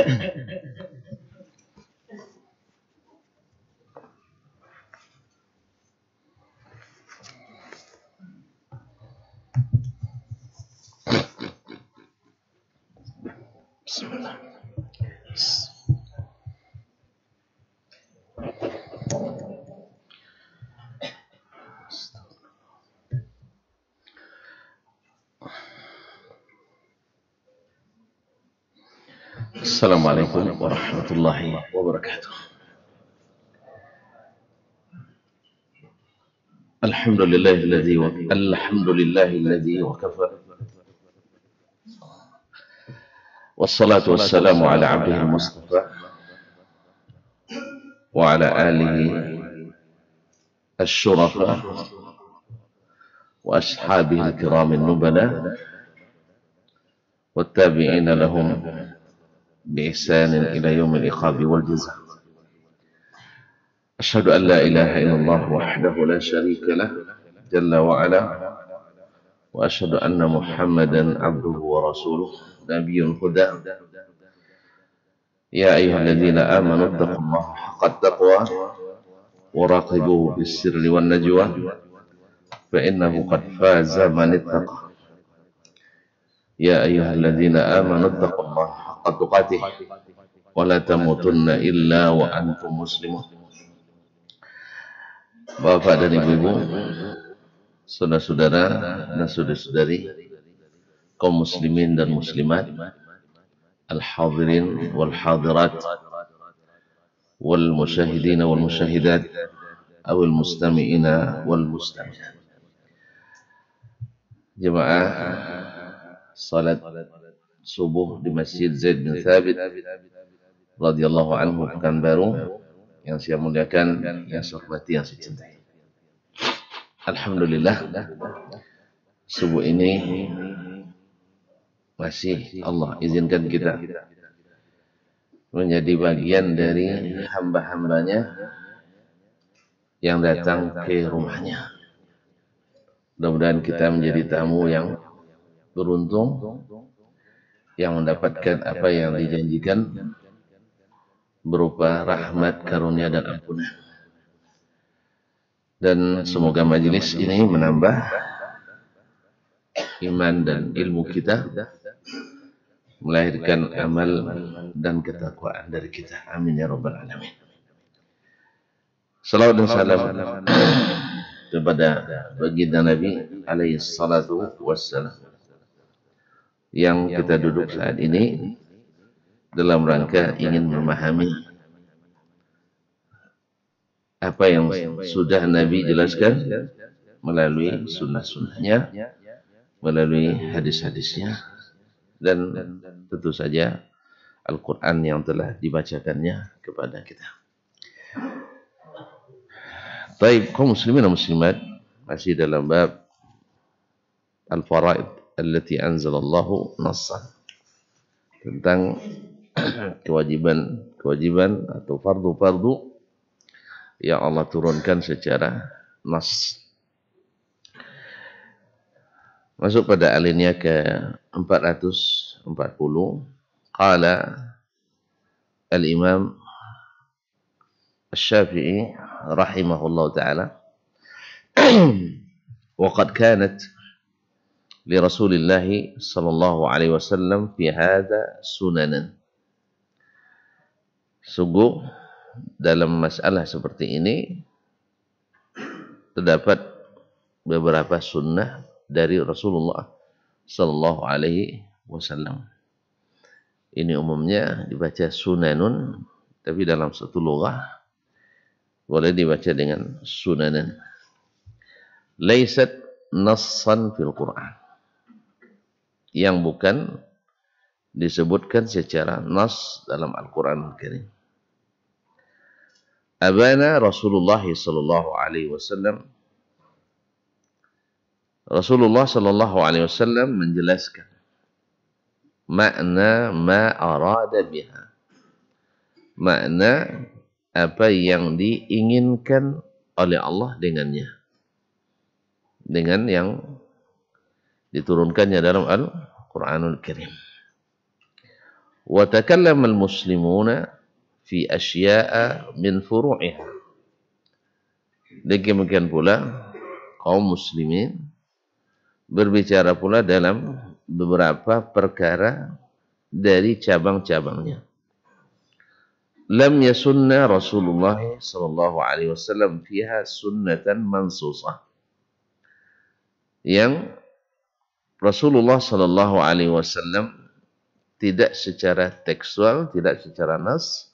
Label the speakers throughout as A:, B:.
A: Bismillah. Assalamualaikum warahmatullahi wabarakatuh. Alhamdulillahilladzi wa kafa. Wassalatu wassalamu ala abdihi mustafa wa ala alihi asy-syurafa wa ashabihi al-kiramin nubala wattabi'ina lahum biihsanin ila yaumil iqabi wal jazaa. Asyhadu an la ilaha illallah wahdahu la syarika lah jalla wa ala wa asyhadu anna Muhammadan abduhu wa rasuluh nabiyyul huda. Ya ayyuhalladzina amanu taqullaha haqqa taqwa wa raqibuhu bis-sirri wan najwa fa innahu qad faza man ittaqa. Ya ayyuhalladzina amanu taqullaha haqqa tuqatih wa la tamutunna illa wa antum muslimun. Bapak dan ibu-ibu, saudara-saudara dan saudari-saudari, kaum muslimin dan muslimat, al-hadirin wal hadirat, wal musyahidin wal musyahidat, awal mustami'ina wal mustami'at. Jemaah salat subuh di Masjid Zaid bin Thabit radhiyallahu anhu Pekanbaru yang saya muliakan, yang saya hormati, yang saya cintai. Alhamdulillah, subuh ini masih Allah izinkan kita menjadi bagian dari hamba-hambanya yang datang ke rumahnya. Mudah-mudahan kita menjadi tamu yang beruntung, yang mendapatkan apa yang dijanjikan berupa rahmat, karunia, dan ampunan. Dan semoga majelis ini menambah iman dan ilmu kita, melahirkan amal dan ketakwaan dari kita. Amin ya rabbal alamin. Salawat dan salam kepada baginda Nabi alaihi salatu wassalam, yang kita duduk saat ini dalam rangka ingin memahami apa yang sudah Nabi jelaskan melalui sunnah-sunnahnya, melalui hadis-hadisnya, dan tentu saja Al-Quran yang telah dibacakannya kepada kita. Baik, kaum muslimin dan muslimat, masih dalam bab Al-Faraid allati anzalallahu nassan, tentang kewajiban atau fardu-fardu yang Allah turunkan secara nas. Masuk pada alinea ke 440. Qala al-Imam Asy-Syafi'i rahimahullahu ta'ala, wa qad kanat li Rasulillah sallallahu alaihi wasallam fi hadza sunanan. Sungguh dalam masalah seperti ini terdapat beberapa sunnah dari Rasulullah sallallahu alaihi wasallam. Ini umumnya dibaca sunanun, tapi dalam satu lughah boleh dibaca dengan sunanan. Laisat nassan fil Quran, yang bukan disebutkan secara nas dalam Al-Quran Al-Karim. Abana Rasulullah sallallahu alaihi wasallam, Rasulullah sallallahu alaihi wasallam menjelaskan makna ma arada biha, makna apa yang diinginkan oleh Allah dengannya, dengan yang diturunkannya dalam Al-Quranul Karim. Wa takallama al-muslimuna fi asya'a min furu'iha. Demikian pula kaum muslimin berbicara pula dalam beberapa perkara dari cabang-cabangnya. Lam yasunna Rasulullah sallallahu alaihi wasallam fiha sunnatan mansusah. Yang Rasulullah sallallahu alaihi wasallam tidak secara tekstual, tidak secara nas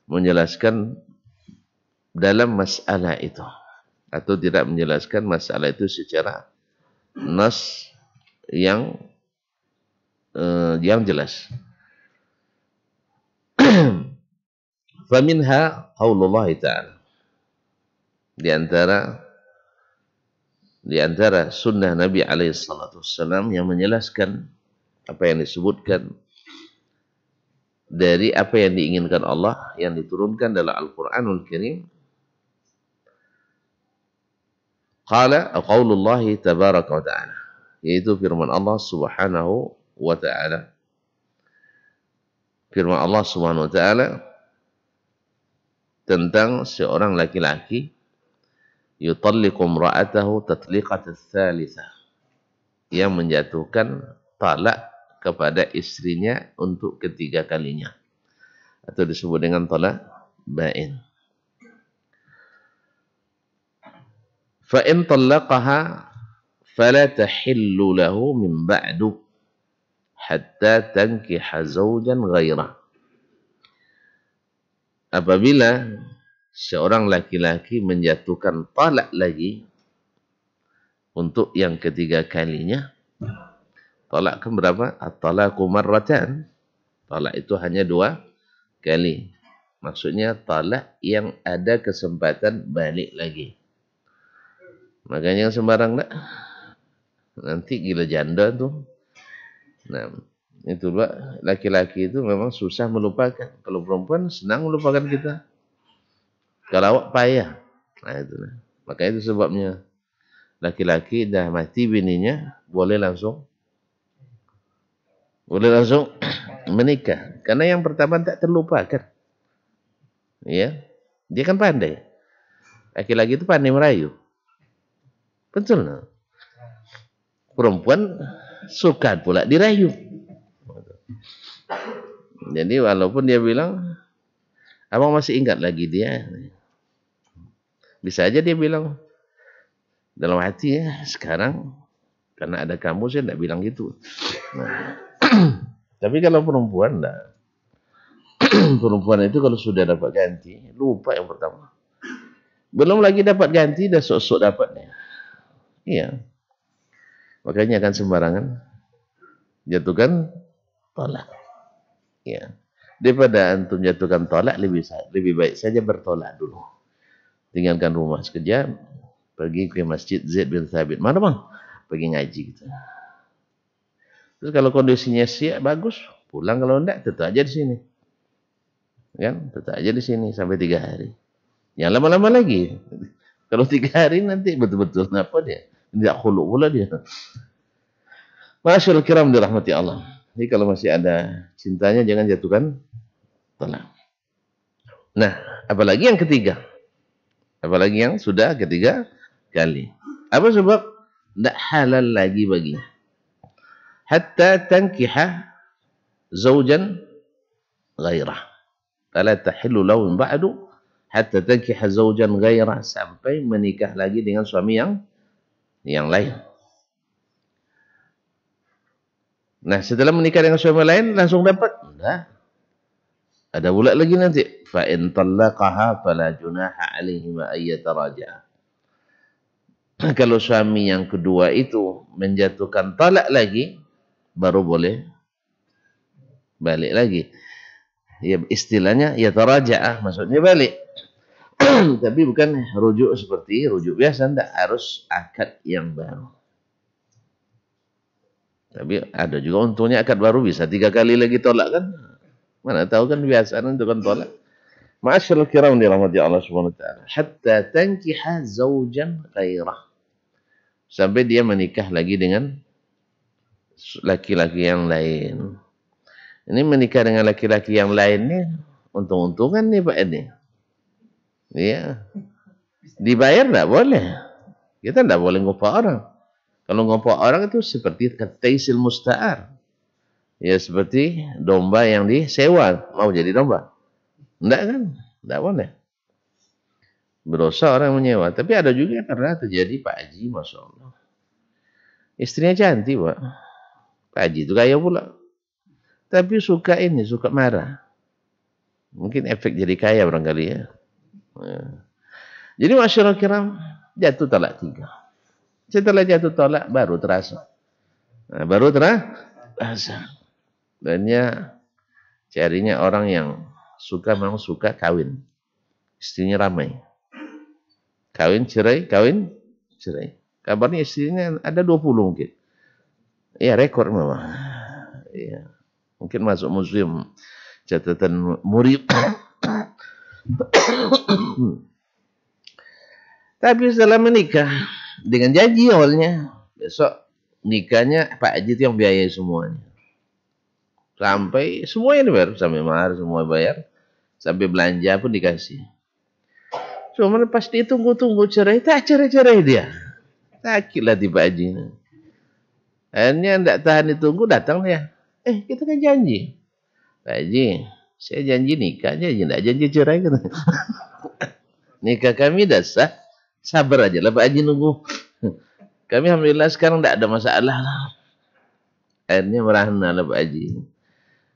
A: menjelaskan dalam masalah itu, atau tidak menjelaskan masalah itu secara nas yang jelas. Faminha qaulullah ta'ala, di antara sunnah Nabi alaihi salatu wassalam yang menjelaskan apa yang disebutkan dari apa yang diinginkan Allah yang diturunkan dalam Al-Qur'anul Karim. Qala qaulullah tabaraka wa ta'ala, yaitu firman Allah Subhanahu wa ta'ala. Firman Allah Subhanahu wa ta'ala tentang seorang laki-laki yutalliqu imra'atahu tatliqatan tsalitsah, yang menjatuhkan talak kepada istrinya untuk ketiga kalinya, atau disebut dengan talak ba'in. Fa in talaqaha fala tahillu lahu min ba'du hatta tankiha zawjan ghairah. Apabila seorang laki-laki menjatuhkan talak lagi untuk yang ketiga kalinya, talak kan berapa? At-talaqu marratan. Talak itu hanya 2 kali. Maksudnya talak yang ada kesempatan balik lagi. Makanya yang sembarang tak, nanti gila janda tuh. Nah, itulah laki-laki itu memang susah melupakan. Kalau perempuan senang melupakan kita. Kalau awak payah. Nah, itulah. Maka itu sebabnya laki-laki dah mati bininya boleh langsung menikah. Karena yang pertama tak terlupakan. Ya, dia kan pandai. Laki-laki itu pandai merayu. Betul no? Perempuan suka pula dirayu. Jadi walaupun dia bilang, abang masih ingat lagi dia. Bisa aja dia bilang dalam hati, ya sekarang karena ada kamu saya tidak bilang gitu. Nah, tapi kalau perempuan enggak. Perempuan itu kalau sudah dapat ganti, lupa yang pertama. Belum lagi dapat ganti, dah sok-sok dapatnya. Iya. Makanya akan sembarangan jatuhkan tolak. Ya. Daripada antum jatuhkan tolak, lebih baik saja bertolak dulu. Tinggalkan rumah sekejap, pergi ke masjid Zaid bin Thabit. Mana bang? Pergi ngaji gitu. Terus kalau kondisinya siap bagus, pulang. Kalau enggak, tetap aja di sini. Kan? Tetap aja di sini sampai 3 hari. Yang lama-lama lagi. Kalau 3 hari nanti betul-betul apa dia? Tidak khulu pula dia. Masyaallah kiram dirahmati Allah. Jadi kalau masih ada cintanya jangan jatuhkan talak. Nah, apalagi yang ketiga. Apalagi yang sudah ketiga kali. Apa sebab? Tidak halal lagi baginya. Hatta tankiha zawjan ghairah. Fala tahillu lahu min ba'du hatta tankiha zawjan ghairah, sampai menikah lagi dengan suami yang lain. Nah, setelah menikah dengan suami lain langsung dapat? Enggak. Ada pula lagi nanti. Fa in talaqaha fala junaha 'alaihima ay yataraja'a. Kalau suami yang kedua itu menjatuhkan talak lagi, baru boleh balik lagi. Ya, istilahnya yataraja'a, maksudnya balik. Tapi bukan rujuk seperti rujuk biasa, enggak, harus akad yang baru. Tapi ada juga untungnya akad baru bisa 3 kali lagi tolak kan. Mana tahu kan biasanya itu kan tolak. Ma'asyiral kiram dirahmati Allah Subhanahu wa taala. Hatta tankiha zawjan ghairah. Sampai dia menikah lagi dengan laki-laki yang lain. Ini menikah dengan laki-laki yang lain nih, untung-untungan nih Pak Edi. Iya. Dibayar enggak boleh. Kita enggak boleh ngupah orang. Kalau ngupah orang itu seperti taisil musta'ar. Ya seperti domba yang disewa, mau jadi domba. Enggak kan? Enggak boleh. Berdosa orang menyewa. Tapi ada juga karena terjadi Pak Haji, Masya Allah. Istrinya cantik Pak. Pak Haji itu kaya pula. Tapi suka ini, suka marah. Mungkin efek jadi kaya barangkali ya. Jadi masyarakat kiram jatuh talak 3. Setelah jatuh talak baru terasa. Nah, baru terasa. Dan dia carinya orang yang memang suka kawin. Istrinya ramai. Kawin, cerai. Kabarnya istrinya ada 20 mungkin. Iya, rekor memang. Iya. Mungkin masuk museum catatan murid. Tapi setelah menikah dengan janji awalnya besok nikahnya Pak Haji itu yang biayai semuanya. Sampai semuanya dibayar, sampai mahar semua bayar, sampai belanja pun dikasih. Cuman pas dia tunggu-tunggu cerai, tak cerai-cerai dia. Sakitlah di Pak Haji. Akhirnya tidak tahan ditunggu, datang dia. Kita kan janji. Pak Haji, saya janji nikah aja, tidak janji cerai. Nikah kami dah sah. Sabar aja lah Pak Haji nunggu. Kami alhamdulillah sekarang tidak ada masalah lah. Akhirnya merahna lah Pak Haji.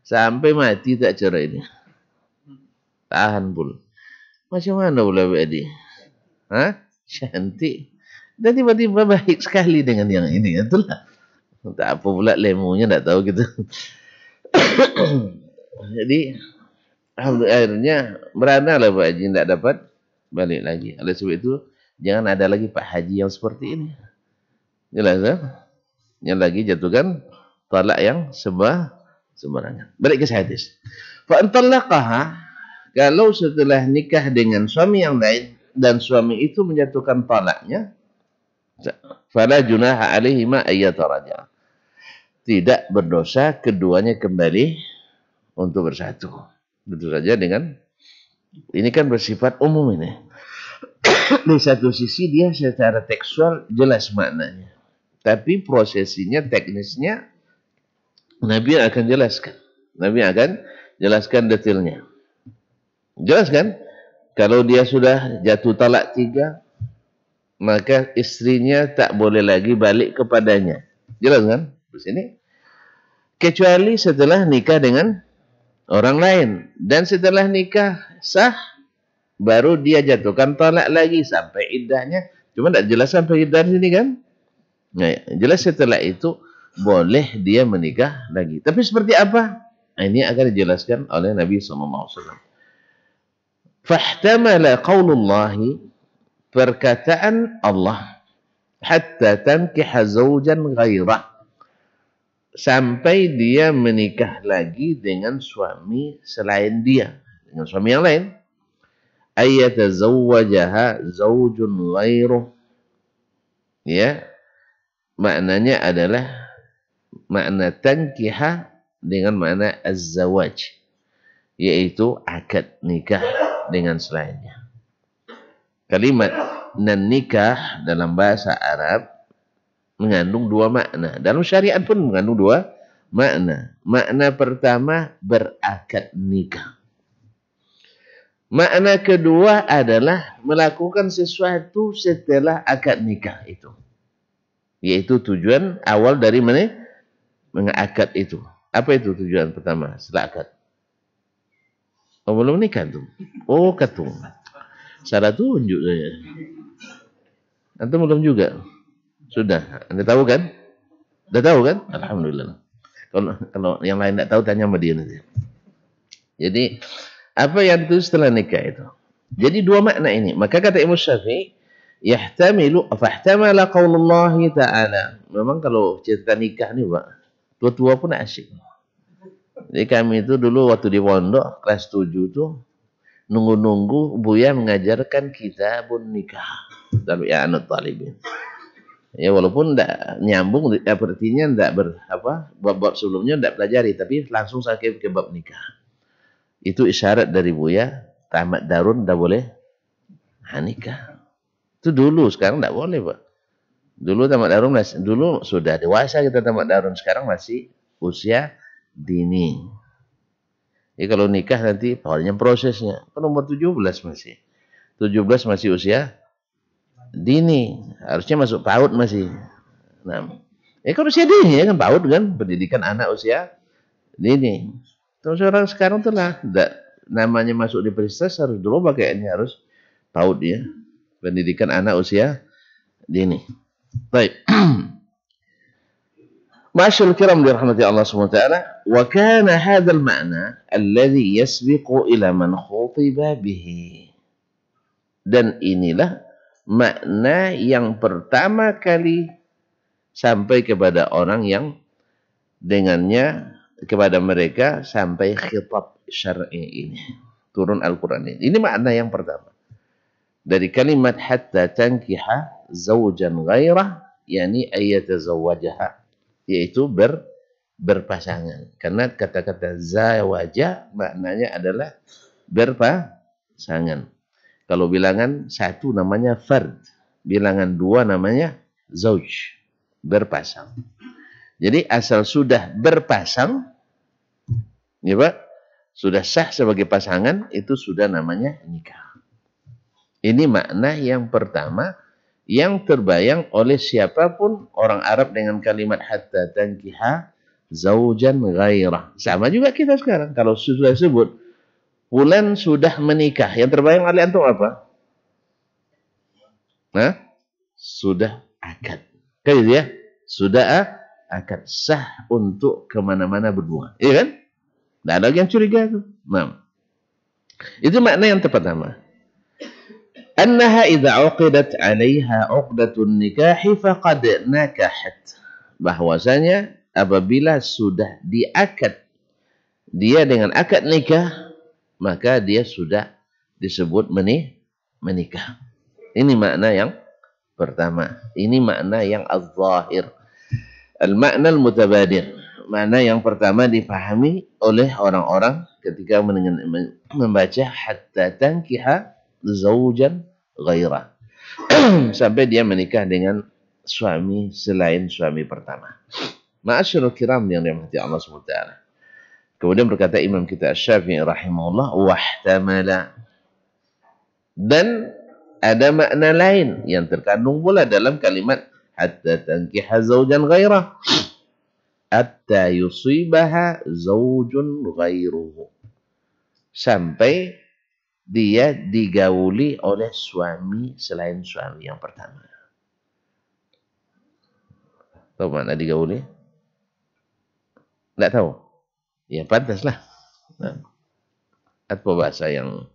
A: Sampai mati tak cerai dia. Tahan pula. Macam mana pula Pak Haji? Cantik. Dan tiba-tiba baik sekali dengan yang ini. Itulah. Tak apa pula lemunya, tak tahu gitu. Jadi akhirnya merana lah Pak Haji, tidak dapat balik lagi. Oleh sebab itu jangan ada lagi Pak Haji yang seperti ini. Jelas ya? Yang lagi jatuhkan talak yang sembarangan. Balik ke hadis. Fa antallaqaha, kalau setelah nikah dengan suami yang lain dan suami itu menjatuhkan talaknya, fala junaha alaihima ayyataraja. Tidak berdosa keduanya kembali untuk bersatu. Tentu saja dengan ini kan bersifat umum ini. Di satu sisi dia secara tekstual jelas maknanya. Tapi prosesinya, teknisnya Nabi akan jelaskan. Nabi akan jelaskan detailnya. Jelas kan? Kalau dia sudah jatuh talak 3, maka istrinya tak boleh lagi balik kepadanya. Jelas kan? Di sini. Kecuali setelah nikah dengan orang lain. Dan setelah nikah sah, baru dia jatuhkan talak lagi sampai iddahnya. Cuma tak jelas sampai iddah sini kan? Nah, jelas setelah itu boleh dia menikah lagi. Tapi seperti apa? Ini akan dijelaskan oleh Nabi SAW. Fahtamala qaulullahi, perkataan Allah, hatta tankiha zawjan ghairah, sampai dia menikah lagi dengan suami selain dia, dengan suami yang lain. Ayyatazawwajaha zawjun ghairuh. Ya, maknanya adalah makna tankiha dengan makna az-zawaj, yaitu akad nikah dengan selainnya. Kalimat nan nikah dalam bahasa Arab mengandung 2 makna. Dalam syariat pun mengandung 2 makna. Makna pertama berakad nikah. Makna kedua adalah melakukan sesuatu setelah akad nikah itu. Yaitu tujuan awal dari mengakad itu. Apa itu tujuan pertama setelah akad? Oh, belum nikah tuh. Oh, ketung. Salah tunjuk saya. Antum belum juga? Sudah. Anda tahu kan? Sudah tahu kan? Alhamdulillah. Kalau yang lain tidak tahu, tanya sama dia nanti. Jadi, apa yang itu setelah nikah itu? Jadi 2 makna ini. Maka kata Imam Syafi'i, yahtamilu fahtamala qaulullahi ta'ala. Memang kalau cerita nikah ni Pak, tua-tua pun asyik. Jadi kami itu dulu waktu di pondok kelas 7 tuh nunggu-nunggu Buya mengajarkan kitabun nikah. Tapi ya anut talibin. Ya walaupun tidak nyambung, artinya tidak bab-bab sebelumnya tidak pelajari, tapi langsung saya ke bab nikah. Itu isyarat dari Buya, tamat darun tidak boleh nikah. Itu dulu, sekarang tidak boleh, Pak. Dulu tamat darun, dulu sudah dewasa kita tamat darun, sekarang masih usia dini. Ya kalau nikah nanti pokoknya prosesnya, kan umur 17 masih. 17 masih usia dini, harusnya masuk PAUD masih. Nah, kan usia dini ya kan PAUD kan, pendidikan anak usia dini. Terus orang sekarang tuh lah, namanya masuk di universitas harus dulu pakaiannya harus PAUD ya, pendidikan anak usia dini. Baik. Masyaallah kiram dirahmati Allah Subhanahu wa taala, wa kana hadzal ma'na alladhi yasbiqu ila man khutiba bihi. Dan inilah makna yang pertama kali sampai kepada orang yang dengannya kepada mereka sampai khitab syar'i ini. Turun Al-Qur'an ini. Ini makna yang pertama. Dari kalimat hatta tankiha zawjan ghairah, yakni ayatazawwajaha, yaitu berpasangan. Karena kata-kata zawaja maknanya adalah berpasangan. Kalau bilangan satu namanya fard, bilangan dua namanya zauj, berpasang. Jadi asal sudah berpasang, ya Pak, sudah sah sebagai pasangan, itu sudah namanya nikah. Ini makna yang pertama yang terbayang oleh siapapun orang Arab dengan kalimat hatta tankiha zaujan ghairah. Sama juga kita sekarang. Kalau sudah sebut fulan sudah menikah, yang terbayang oleh antum apa? Sudah akad. Kan gitu ya? Sudah akad, sah untuk kemana-mana berdua. Iya kan? Tidak ada yang curiga itu. Nah, itu makna yang pertama. Annaha idza uqidat 'alaiha 'uqdatun nikahi faqad nakahat. Bahwasanya apabila sudah diakad dia dengan akad nikah, maka dia sudah disebut menikah. Ini makna yang pertama. Ini makna yang az-zahir. Al-makna al-mutabadir. Makna yang pertama dipahami oleh orang-orang ketika membaca hatta tankiha zaujan ghairah. Sampai dia menikah dengan suami selain suami pertama. Ma'asyarul kiram yang dirahmati Allah SWT. Kemudian berkata Imam kita Asy-Syafi'i rahimahullah, wahtamala. Dan ada makna lain yang terkandung pula dalam kalimat hatta tankiha zaujan ghairah. Hatta yusibaha zaujun ghairuhu. Sampai dia digauli oleh suami selain suami yang pertama. Tahu mana digauli? Tidak tahu? Ya pantaslah. Nah, apa bahasa yang,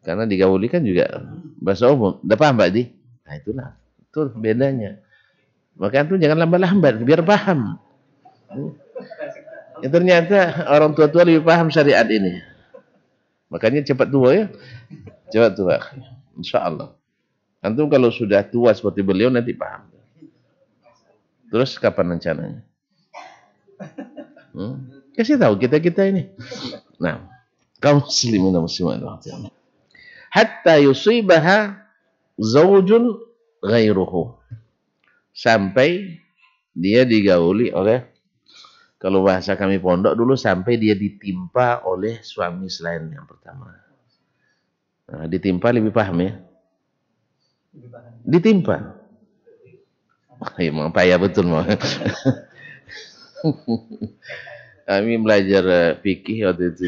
A: karena digauli kan juga bahasa umum. Tidak paham Mbak Di? Nah itulah. Itu bedanya. Maka itu jangan lambat-lambat biar paham. Ya, ternyata orang tua-tua lebih paham syariat ini. Makanya cepat tua ya. Cepat tua. InsyaAllah. Antum kalau sudah tua seperti beliau nanti paham. Terus kapan rencananya? Kasih tahu kita-kita ini. Nah, kaum muslimin dan muslimat. Hatta yusibaha zaujun ghairuhu. Sampai dia digauli oleh, kalau bahasa kami pondok dulu, sampai dia ditimpa oleh suami selain yang pertama. Nah, ditimpa lebih paham ya? Ditimpa. Emang payah betul mau. Kami belajar fikih waktu itu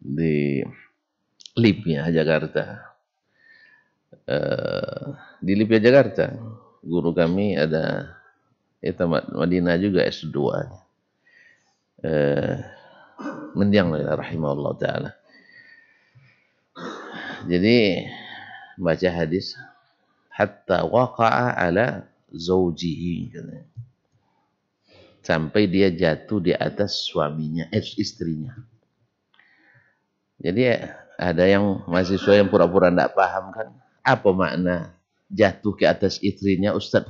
A: di LIP-nya Jakarta. Di LIP-nya Jakarta, guru kami ada tamat Madinah juga S2. Mendiang rahimahullah ta'ala. Jadi baca hadis hatta waqa'a ala zawjihi, sampai dia jatuh di atas suaminya, istrinya. Jadi ada yang mahasiswa yang pura-pura tidak paham kan apa makna jatuh ke atas istrinya, Ustaz.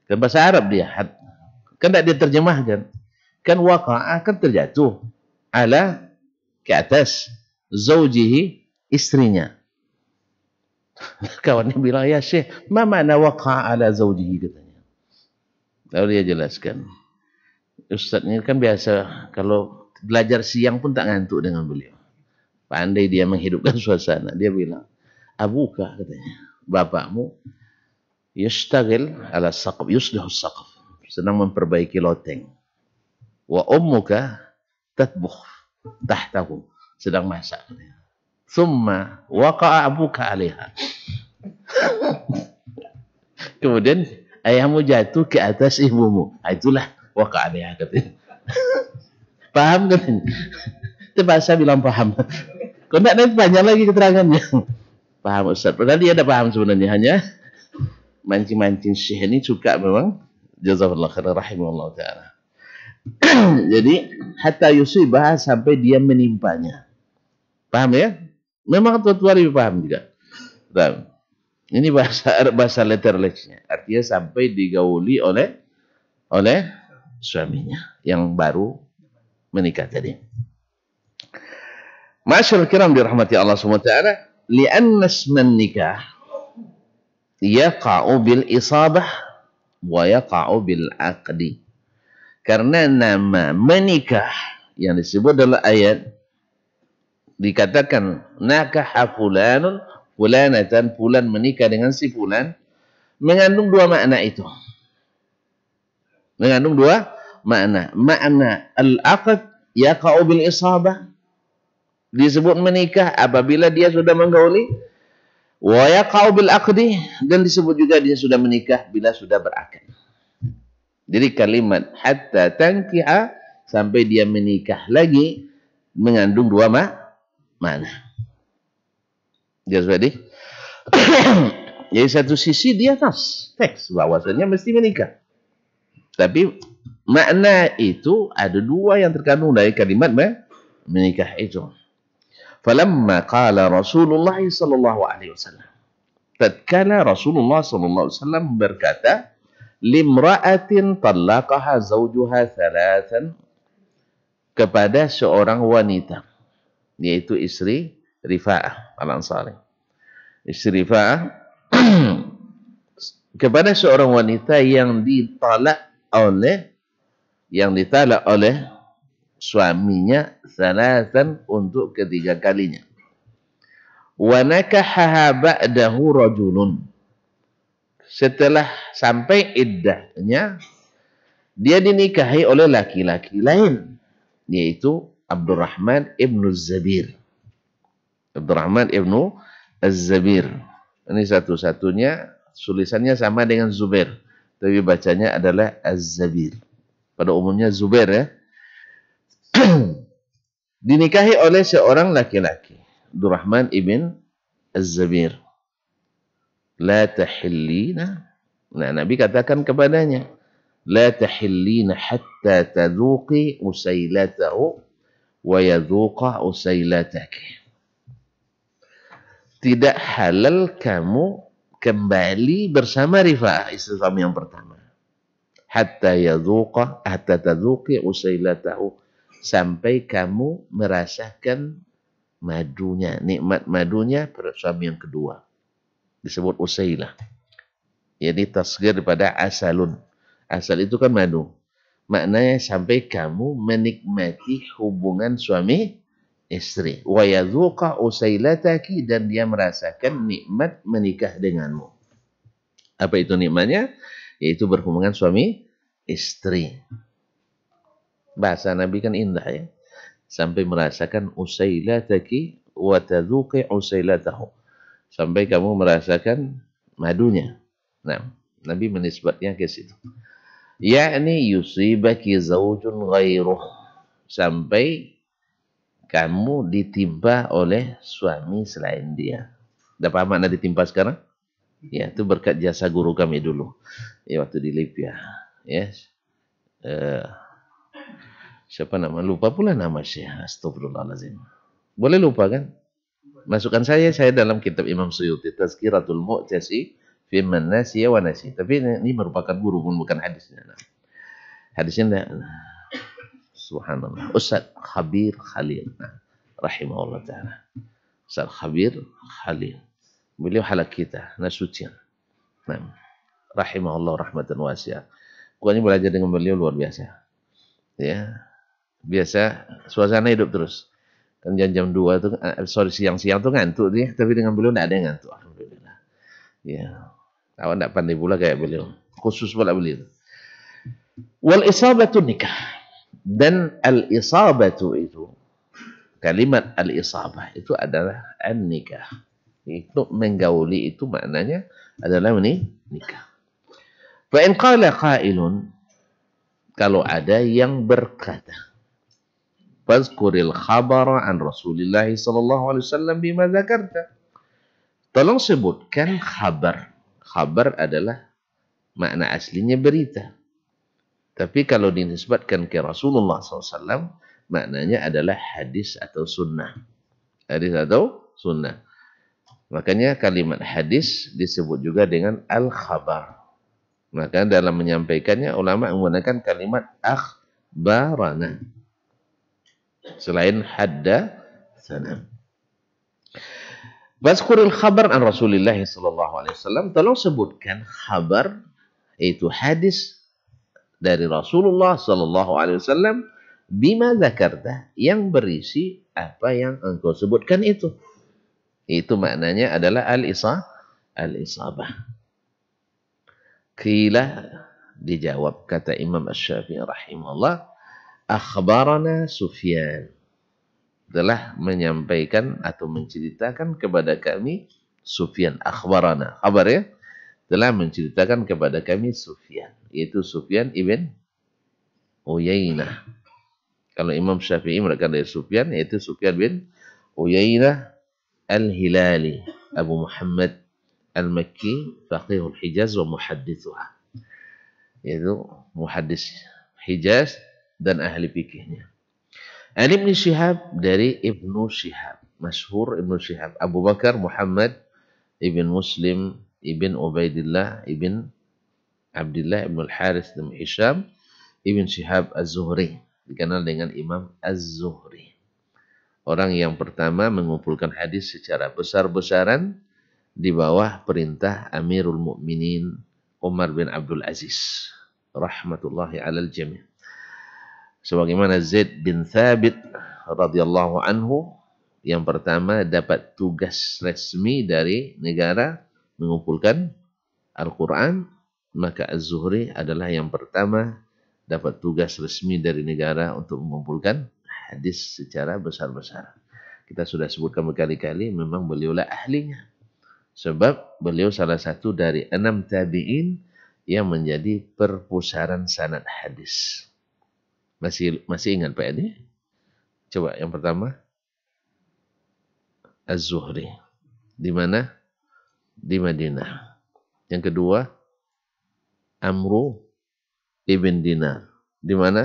A: Kan bahasa Arab dia. Kan tidak dia terjemahkan. Kan waqa'a kan terjatuh. Ala ke atas. Zawjihi istrinya. Kawannya bilang, ya Syekh, ma makna waqa'a ala zawjihi katanya. Lalu dia jelaskan. Ustaz ini kan biasa kalau belajar siang pun tak ngantuk dengan beliau. Pandai dia menghidupkan suasana. Dia bilang, abuka katanya, bapakmu yashtagil ala saqaf, yuslihu saqaf, sedang memperbaiki loteng. Wa ummuka tatbukh tahtahu, sedang masak katanya. Thumma waqa'a abuka alaiha. Kemudian ayahmu jatuh ke atas ibumu. Itulah waqa'a alaiha katanya. Paham katanya? Itu bahasa bilang paham. Kok enggak banyak lagi keterangannya. Paham Ustaz. Padahal dia ada paham sebenarnya. Hanya mancing-mancing Syekh ini suka memang. Jazakallah khairan rahimahullah ta'ala. Jadi hatta yusibah sampai dia menimpanya. Paham ya? Memang tua-tua lebih paham juga. Paham? Ini bahasa letterlexnya. Artinya sampai digauli oleh suaminya yang baru menikah tadi. Masyaallah kiram dirahmati Allah Subhanahu wa taala, li'anna isman nikah yaqa'u bil isabah wa yaqa'u bil aqdi. Karena nama menikah yang disebut dalam ayat dikatakan nakaha fulanun fulanatan, fulan menikah dengan si fulan, mengandung dua makna itu. Mengandung dua makna. Makna al-aqd yaqa'u bil isabah, disebut menikah apabila dia sudah menggauli, wa yaqa'u bil aqdi, dan disebut juga dia sudah menikah bila sudah berakad. Jadi kalimat hatta tankiha, sampai dia menikah lagi, mengandung dua makna. Jelas tadi? Jadi satu sisi dia teks bahwasanya mesti menikah. Tapi makna itu ada dua yang terkandung dari kalimat menikah itu. Falamma qala Rasulullah sallallahu alaihi wasallam, tatkala Rasulullah sallallahu alaihi wasallam berkata, limra'atin talaqaha zawjuha thalathan, kepada seorang wanita, yaitu istri Rifa'ah al-Ansari. Istri Rifa'ah kepada seorang wanita yang ditalak oleh suaminya salatan, untuk ketiga kalinya. Wa nakahaha ba'dahu rajulun, setelah sampai iddahnya dia dinikahi oleh laki-laki lain, yaitu Abdurrahman ibnu Zabir. Abdurrahman ibnu Az-Zabir. Ini satu-satunya tulisannya sama dengan Zubair, tapi bacanya adalah Az-Zabir. Pada umumnya Zubair ya. Dinikahi oleh seorang laki-laki, Abdurrahman ibn Az-Zabir. La tahillina. Nah, Nabi katakan kepadanya, la tahillina hatta tadhuqi usailatahu wa yadhuqa usailataki. Tidak halal kamu kembali bersama Rifa'ah, istri suami yang pertama. Hatta tadhuqi usailatahu, sampai kamu merasakan madunya, nikmat madunya pada suami yang kedua. Disebut usailah. Jadi tasghir daripada asalun. Asal itu kan madu. Maknanya sampai kamu menikmati hubungan suami istri. Wa yadhuqa usailataki, dan dia merasakan nikmat menikah denganmu. Apa itu nikmatnya? Yaitu berhubungan suami istri. Bahasa Nabi kan indah ya. Sampai merasakan usailataki wa tadhuqi usailatahu, sampai kamu merasakan madunya. Nah, Nabi menisbatnya ke situ. Yakni yusibaki zawjun ghairuh, sampai kamu ditimpa oleh suami selain dia. Dah paham makna ditimpa sekarang? Ya, itu berkat jasa guru kami dulu. Ya, waktu di Libya. Yes. Siapa nama? Lupa pula nama Syekh. Astagfirullahaladzim. Boleh lupa kan? Masukkan saya dalam kitab Imam Suyuti, Tazkiratul Mu'tasi Firman nasiya wa nasi. Tapi ini merupakan guru pun bukan hadisnya. Hadisnya enggak. Subhanallah. Ustaz Khabir Khalil. Rahimahullah ta'ala. Ustaz Khabir Khalil. Beliau halak kita. Nasucian. Rahimahullah rahmatan wasi'ah. Gua ini belajar dengan beliau luar biasa. Ya. Biasa suasana hidup terus. Kan jam 2 tuh, siang-siang tuh ngantuk dia. Tapi dengan beliau enggak ada yang ngantuk. Alhamdulillah. Ya. Awak enggak pandai pula kayak beliau. Khusus pula beliau. Wal isabatu nikah. Dan al-isabatu itu, kalimat al-isabah itu adalah an-nikah. Itu menggauli itu maknanya adalah nikah. Fa in qala qailun, kalau ada yang berkata, fazkuril khabara an Rasulillah sallallahu alaihi wasallam bima dzakarta. Tolong sebutkan khabar. Khabar adalah makna aslinya berita. Tapi kalau dinisbatkan ke Rasulullah SAW, maknanya adalah hadis atau sunnah. Hadis atau sunnah. Makanya kalimat hadis disebut juga dengan al-khabar. Maka dalam menyampaikannya, ulama menggunakan kalimat akhbarana. Selain haddatsana. Wazkuril khabar an Rasulillah SAW. Tolong sebutkan khabar, yaitu hadis dari Rasulullah SAW, bima dzakarta, yang berisi apa yang engkau sebutkan itu. Itu maknanya adalah al-isabah. Qila, dijawab kata Imam Asy-Syafi'i rahimahullah, akhbarana Sufyan, telah menyampaikan atau menceritakan kepada kami Sufyan. Akhbarana, kabar ya, telah menceritakan kepada kami Sufyan, yaitu Sufyan ibn Uyainah. Kalau Imam Syafi'i mengatakan dari Sufyan, yaitu Sufyan bin Uyainah al-Hilali Abu Muhammad al-Makki, faqihul Hijaz wa muhaddithuha, yaitu muhaddis Hijaz dan ahli fikihnya. An Ibn Shihab, dari Ibnu Shihab, masyhur Ibnu Shihab, Abu Bakar Muhammad ibn Muslim ibn Ubaidillah ibn Abdullah ibn al-Harith ibn Hisham ibn Shihab az-Zuhri, dikenal dengan Imam az-Zuhri. Orang yang pertama mengumpulkan hadis secara besar-besaran di bawah perintah Amirul Mukminin Umar bin Abdul Aziz rahmatullahi alal jami'. Sebagaimana Zaid bin Thabit radhiyallahu anhu yang pertama dapat tugas resmi dari negara mengumpulkan Al-Quran, maka Az-Zuhri adalah yang pertama dapat tugas resmi dari negara untuk mengumpulkan hadis secara besar-besaran. Kita sudah sebutkan berkali-kali, memang beliaulah ahlinya. Sebab beliau salah satu dari 6 tabi'in yang menjadi perpusaran sanad hadis. Masih ingat Pak Edi? Coba yang pertama, Az-Zuhri. Di mana? Di Madinah. Yang kedua, Amru ibn Dinar. Di mana?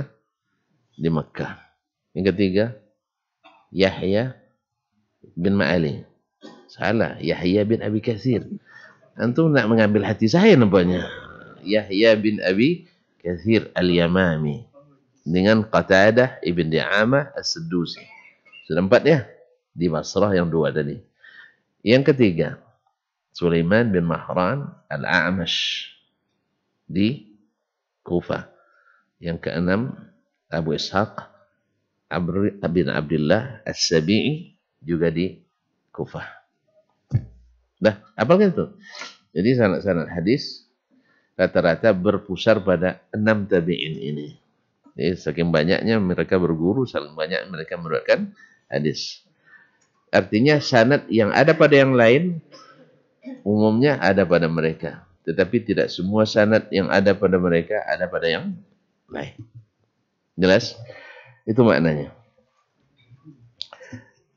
A: Di Makkah. Yang ketiga, Yahya bin Ma'ali. Salah, Yahya bin Abi Katsir. Antum nak mengambil hati saya nampaknya. Yahya bin Abi Katsir al-Yamami dengan Qatadah ibn Di'amah as-Saddusi. Sudah 4 ya? Di Basrah yang 2 tadi. Yang ketiga, Sulaiman bin Mahran al-A'mash di Kufah. Yang keenam, Abu Ishaq bin Abdullah as-Sabi'i juga di Kufah. Dah, apa gitu? Jadi sanad-sanad hadis rata-rata berpusar pada 6 tabi'in ini. Jadi saking banyaknya mereka berguru, saking banyak mereka meriwayatkan hadis. Artinya sanad yang ada pada yang lain umumnya ada pada mereka, tetapi tidak semua sanad yang ada pada mereka ada pada yang lain. Jelas? Itu maknanya.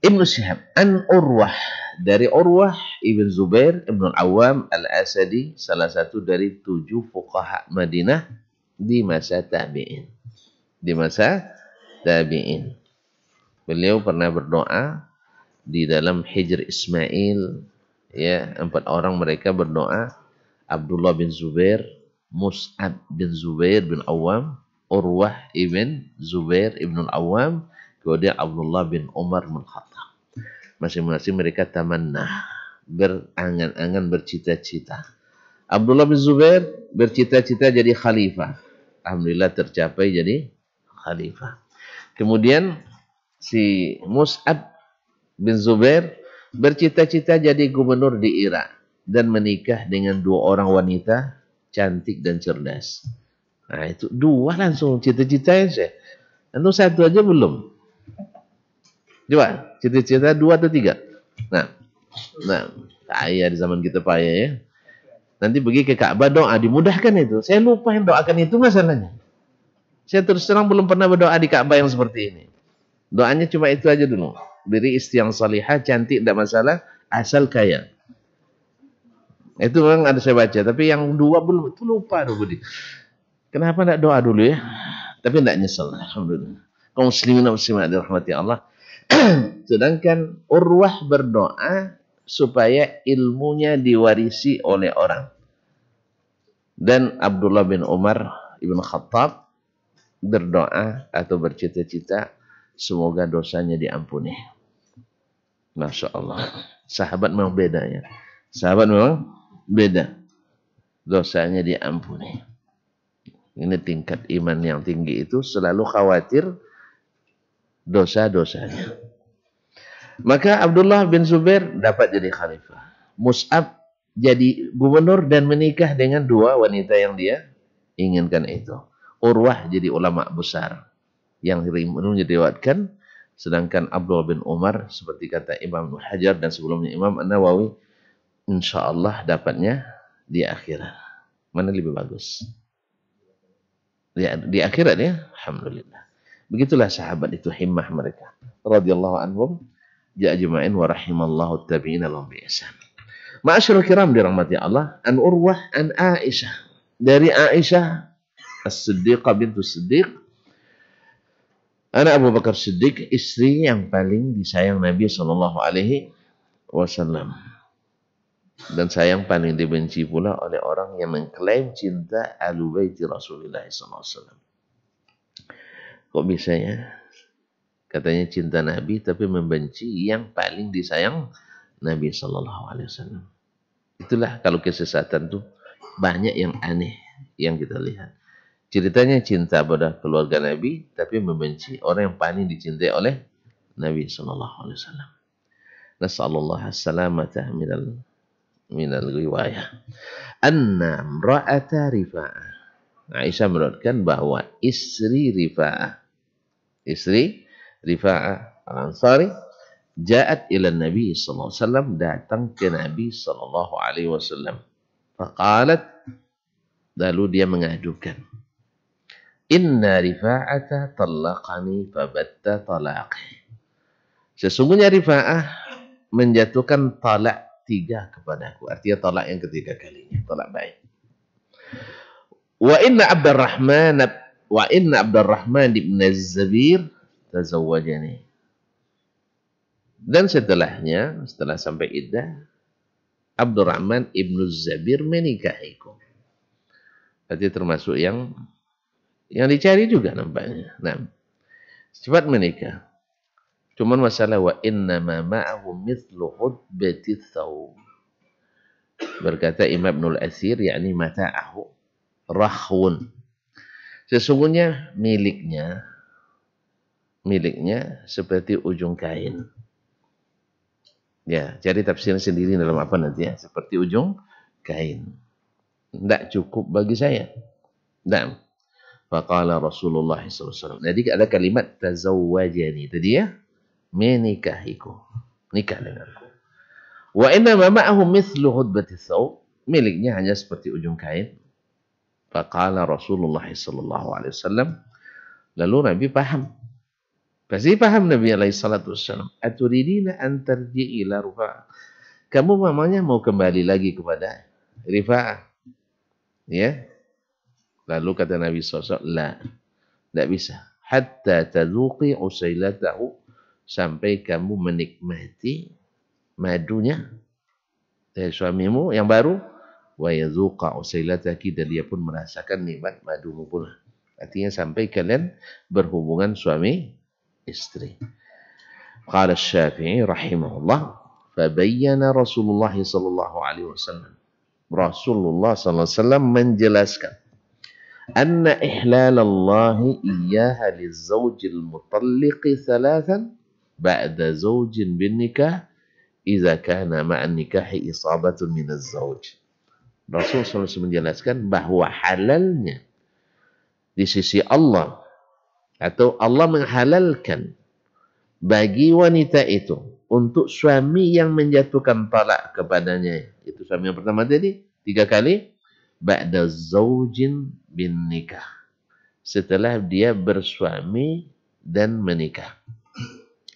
A: Ibnu Shihab an Urwah, dari Urwah ibn Zubair ibn al-Awwam al-Asadi, salah satu dari 7 fuqaha Madinah di masa tabi'in. Di masa tabi'in. Beliau pernah berdoa di dalam Hijr Ismail, ya, 4 orang mereka berdoa, Abdullah bin Zubair, Mus'ab bin Zubair bin Awam, Urwah ibn Zubair ibn Awam, kemudian Abdullah bin Umar bin Khattab. Masing-masing mereka tamanna, berangan-angan, bercita-cita. Abdullah bin Zubair bercita-cita jadi khalifah. Alhamdulillah tercapai jadi khalifah. Kemudian si Mus'ab bin Zubair bercita-cita jadi gubernur di Irak dan menikah dengan 2 orang wanita cantik dan cerdas. Nah, itu 2 langsung cita-citanya saya. Antum 1 aja belum. Coba, cita-cita 2 atau 3? Nah, kaya di zaman kita payah ya. Nanti pergi ke Ka'bah doa, dimudahkan itu. Saya lupa yang doakan itu masalahnya. Saya terus terang belum pernah berdoa di Ka'bah yang seperti ini. Doanya cuma itu aja dulu. Beri istri yang salihah, cantik, tidak masalah, asal kaya. Itu memang ada saya baca, tapi yang 2 belum, itu lupa Budi. Kenapa tidak doa dulu ya? Tapi tidak nyesel, alhamdulillah. Kaum muslimin dan muslimat dirahmati Allah. Sedangkan Urwah berdoa supaya ilmunya diwarisi oleh orang. Dan Abdullah bin Umar ibn Khattab berdoa atau bercita-cita semoga dosanya diampuni. Masya Allah. Sahabat memang beda ya. Sahabat memang beda. Dosanya diampuni. Ini tingkat iman yang tinggi itu selalu khawatir dosa-dosanya. Maka Abdullah bin Zubair dapat jadi khalifah. Mus'ab jadi gubernur dan menikah dengan 2 wanita yang dia inginkan itu. Urwah jadi ulama besar yang diriwayatkan, sedangkan Abdullah bin Umar seperti kata Imam Hajar dan sebelumnya Imam An-Nawawi, insyaallah dapatnya di akhirat. Mana lebih bagus? Di akhirat ya, alhamdulillah. Begitulah sahabat itu himmah mereka. Radhiyallahu anhum ja'ajma'in wa rahimallahu tabi'ina lahum bi ihsan. Ma'asyiral kiram dirahmati Allah, an Urwah an Aisyah. Dari Aisyah As-Siddiqah bintu Siddiq, anak Abu Bakar Siddiq, istri yang paling disayang Nabi sallallahu alaihi wasallam. Dan sayang paling dibenci pula oleh orang yang mengklaim cinta Ahlul Bait Rasulullah sallallahu alaihi wasallam. Kok bisa ya? Katanya cinta Nabi tapi membenci yang paling disayang Nabi sallallahu alaihi wasallam. Itulah kalau kesesatan tuh banyak yang aneh yang kita lihat. Ceritanya cinta pada keluarga Nabi tapi membenci orang yang paling dicintai oleh Nabi sallallahu alaihi wasallam. Nasallallahu as-salamata minal riwayah. Anna imra'ata Rifa'ah. Aisyah meriwayatkan bahwa istri Rifa'ah Al-Ansari ja'at ila Nabi sallallahu alaihi wasallam, datang ke Nabi sallallahu alaihi wasallam. Faqalat, lalu dia mengadukan, inna Rifa'ata talaqani fabatta talaqi. Sesungguhnya Rifa'ah menjatuhkan talak 3 kepadaku. Artinya talak yang ketiga kalinya, talak baik. Wa inna Abdurrahman ibn Az-Zabir tazawwajani. Dan setelahnya, setelah sampai iddah, Abdurrahman ibn Az-Zabir menikahiku. Berarti termasuk yang dicari juga nampaknya. Nah, cepat menikah. Cuman masalah wa inna ma ma'ahu mithlu hudbati thawb. Berkata Imam Ibnul Athir, yakni mata'ahu rahwun. Sesungguhnya miliknya seperti ujung kain. Ya, cari tafsir sendiri dalam apa nanti ya, seperti ujung kain. Tidak cukup bagi saya. Nah, faqala Rasulullah SAW. Jadi ada kalimat tazawwajani. Tadi ya, menikahiku, nikah denganku. Wa inna ma ma'ahu mithlu hudbati thawb, miliknya hanya seperti ujung kain. Faqala Rasulullah sallallahu alaihi wasallam, lalu Nabi paham. Pasti paham Nabi alaihi salatu wasallam. Aturidina an tarji'i ila Rifa'ah. Kamu mamanya mau kembali lagi kepada Rifa'ah? Ya. Lalu kata Nabi SAW, la, tidak bisa. Hatta tadzuqi usailatahu, sampai kamu menikmati madunya dari suamimu yang baru, wa yazuqa usailataki, dan dia pun merasakan nikmat madumu pula. Artinya sampai kalian berhubungan suami istri. Qala Asy-Syafi'i rahimahullah, fabayyana Rasulullah sallallahu alaihi wasallam. Rasulullah sallallahu alaihi wasallam menjelaskan anna ihlalallahi iyyaha lizawjil mutalliqi thalathan ba'da zawjin bin nikah idza kana ma'an nikahi isabatun minaz zawj. Rasul SAW menjelaskan bahwa halalnya di sisi Allah, atau Allah menghalalkan bagi wanita itu untuk suami yang menjatuhkan talak kepadanya, itu suami yang pertama tadi 3 kali, ba'da zaujin bin nikah, setelah dia bersuami dan menikah.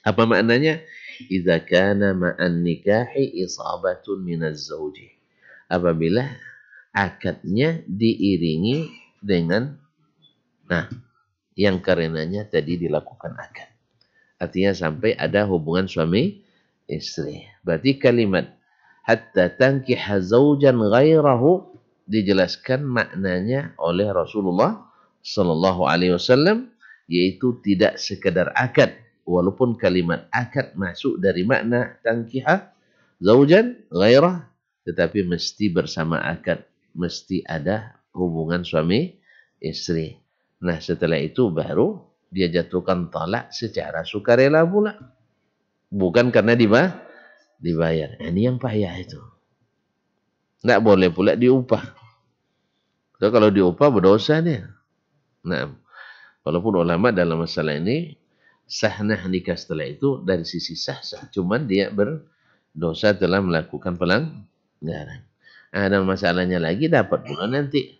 A: Apa maknanya? Idza kana ma'an nikahi isabatun minaz zauji, apabila akadnya diiringi dengan yang karenanya tadi dilakukan akad. Artinya sampai ada hubungan suami istri. Berarti kalimat hatta tankiha zaujan ghairahu dijelaskan maknanya oleh Rasulullah sallallahu alaihi wasallam, yaitu tidak sekedar akad, walaupun kalimat akad masuk dari makna tankiha zaujan ghairah, tetapi mesti bersama akad, mesti ada hubungan suami istri. Nah, setelah itu baru dia jatuhkan talak secara sukarela pula, bukan karena dibayar. Ini yang payah itu. Nggak boleh pula diupah. So, kalau diupah berdosa dia. Nah, walaupun ulama dalam masalah ini sahnya nikah setelah itu dari sisi sah-sah, cuman dia berdosa telah melakukan pelanggaran. Dan masalahnya lagi dapat pula nanti.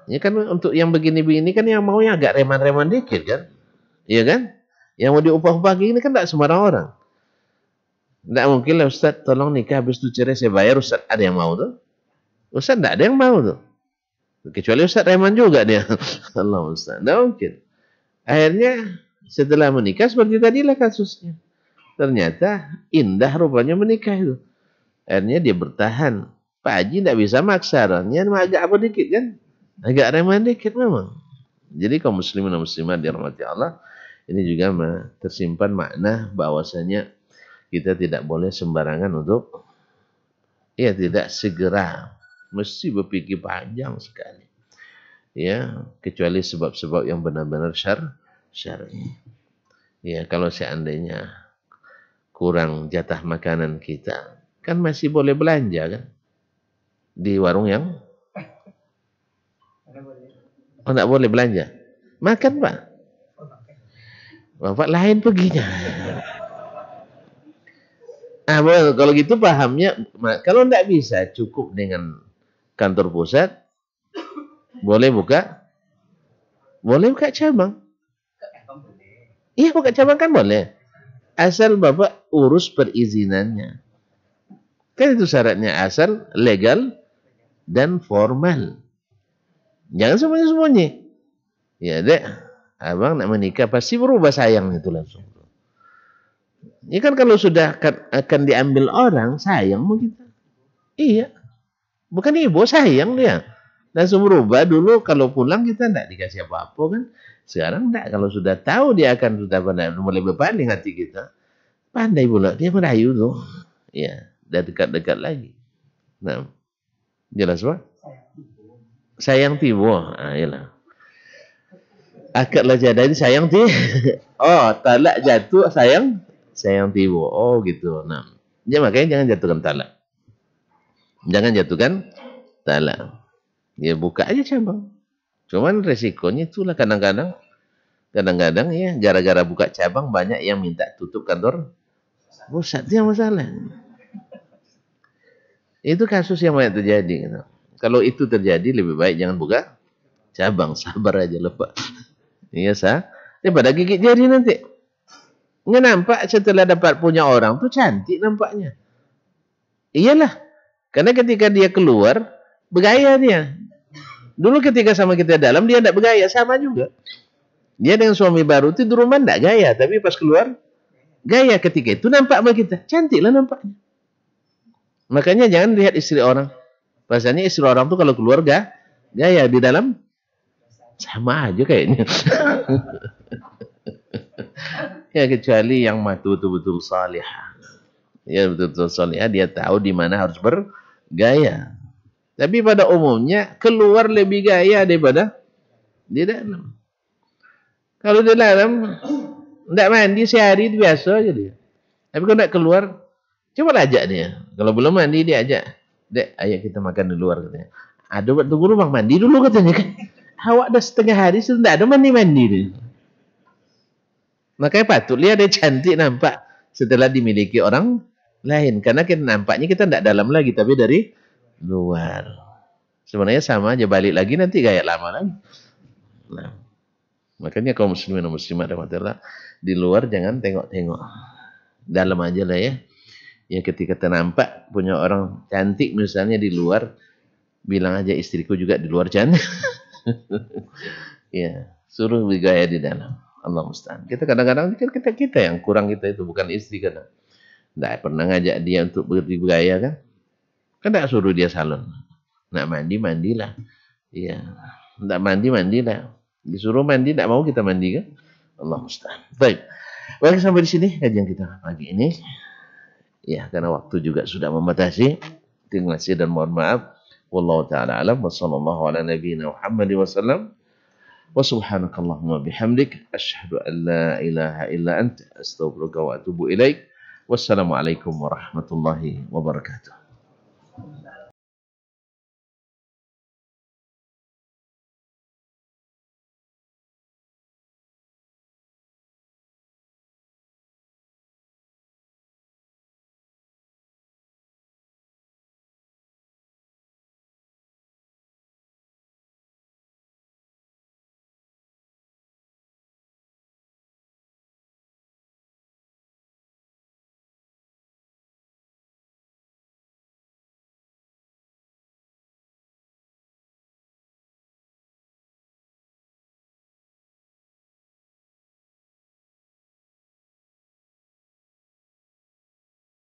A: Ya kan, untuk yang begini-begini kan yang maunya agak reman-reman dikit kan, iya kan? Yang mau diupah-upah gini kan tidak sembarang orang. Tidak mungkin lah, Ustaz tolong nikah habis itu cerai saya bayar, Ustaz. Ada yang mau tuh? Ustaz tidak ada yang mau tuh. Kecuali Ustaz reman juga dia. Allah Ustaz, tidak mungkin. Akhirnya setelah menikah seperti tadilah kasusnya. Ternyata indah rupanya menikah itu. Akhirnya dia bertahan. Pak Haji tidak bisa maksa. Agak apa dikit kan? Agak reman dikit memang. Jadi kaum muslimin dan muslimat dirahmati Allah, ini juga tersimpan makna bahwasanya kita tidak boleh sembarangan untuk tidak segera, mesti berpikir panjang sekali. Ya, kecuali sebab-sebab yang benar-benar syar'i. Ya, kalau seandainya kurang jatah makanan kita, kan masih boleh belanja kan? Di warung yang tidak boleh belanja. Makan, Pak. Bapak lain perginya. Kalau gitu pahamnya, kalau tidak bisa cukup dengan kantor pusat, boleh buka cabang. Iya, buka cabang kan boleh. Asal Bapak urus perizinannya. Kan itu syaratnya, asal legal dan formal. Jangan sembunyi-sembunyi. Ya, Dek, abang nak menikah pasti berubah sayang itu langsung. Ini kan kalau sudah akan diambil orang, sayang mau kita. Iya. Bukan ibu, sayang dia. Langsung berubah. Dulu kalau pulang kita tidak dikasih apa-apa kan. Sekarang tidak. Kalau sudah tahu dia akan sudah mulai berpaling hati kita. Pandai pula. Dia merayu tuh. Ya. Dah dekat-dekat lagi. Nah. Jelas Pak? Sayang tibo. Iyalah. Akadlah jadi sayang tibo. Oh, talak jatuh sayang tibo. Oh, gitu. Nah. Ya, makanya jangan jatuhkan talak. Jangan jatuhkan talak. Ya, buka aja cabang. Cuman resikonya itulah kadang-kadang ya gara-gara buka cabang banyak yang minta tutup kantor pusat. Itu yang masalah. Itu kasus yang banyak terjadi gitu. Kalau itu terjadi lebih baik jangan buka cabang, sabar aja Pak. Iya pada gigit jari nanti. Nggak nampak setelah dapat punya orang tuh cantik nampaknya. Iyalah. Karena ketika dia keluar bergaya dia. Dulu ketika sama kita dalam dia tidak bergaya, sama juga. Dia dengan suami baru itu di rumah tidak gaya, tapi pas keluar gaya. Ketika itu nampak sama kita, cantiklah nampaknya. Makanya jangan lihat istri orang. Rasanya istri orang tuh kalau keluar gaya, di dalam sama aja kayaknya. Ya kecuali yang betul-betul salihah. Ya betul-betul salihah, dia tahu di mana harus bergaya. Tapi pada umumnya keluar lebih gaya daripada di dalam. Kalau di dalam tidak mandi sehari itu biasa aja dia. Tapi kalau tidak keluar, coba ajak dia. Kalau belum mandi dia ajak. Dek, ayo kita makan di luar katanya. Ada buat tunggu rumah mandi dulu katanya kan. Awak dah setengah hari sudah tidak ada mandi-mandi dia. Makanya patut lihat dia cantik nampak setelah dimiliki orang lain. Karena kita nampaknya kita tidak dalam lagi, tapi dari luar. Sebenarnya sama aja, balik lagi nanti gaya lama lagi. Nah, makanya kaum muslimin dan muslimat rahmatullah, di luar jangan tengok-tengok. Dalam aja lah ya. Ya ketika ternampak punya orang cantik misalnya di luar, bilang aja istriku juga di luar cantik. Ya, suruh bergaya di dalam. Allah musta'an. Kita kadang-kadang kita yang kurang, kita itu bukan istri kadang. Tidak pernah ngajak dia untuk bergaya kan? Kan tidak suruh dia salon. Nak mandi mandilah. Iya. Tidak mandi mandilah. Disuruh mandi tidak mau kita mandi kan? Allah musta'an. Baik. Baik, sampai di sini kajian kita pagi ini. Ya, karena waktu juga sudah membatasi. Terima kasih dan mohon maaf. Wallahu ta'ala alam. Wa sallallahu ala nabiyina Muhammad wa sallam. Wa subhanakallahumma bihamdik. Ashhadu an la ilaha illa anta. Astaghfiruka wa atubu ilaik. Wassalamualaikum warahmatullahi wabarakatuh.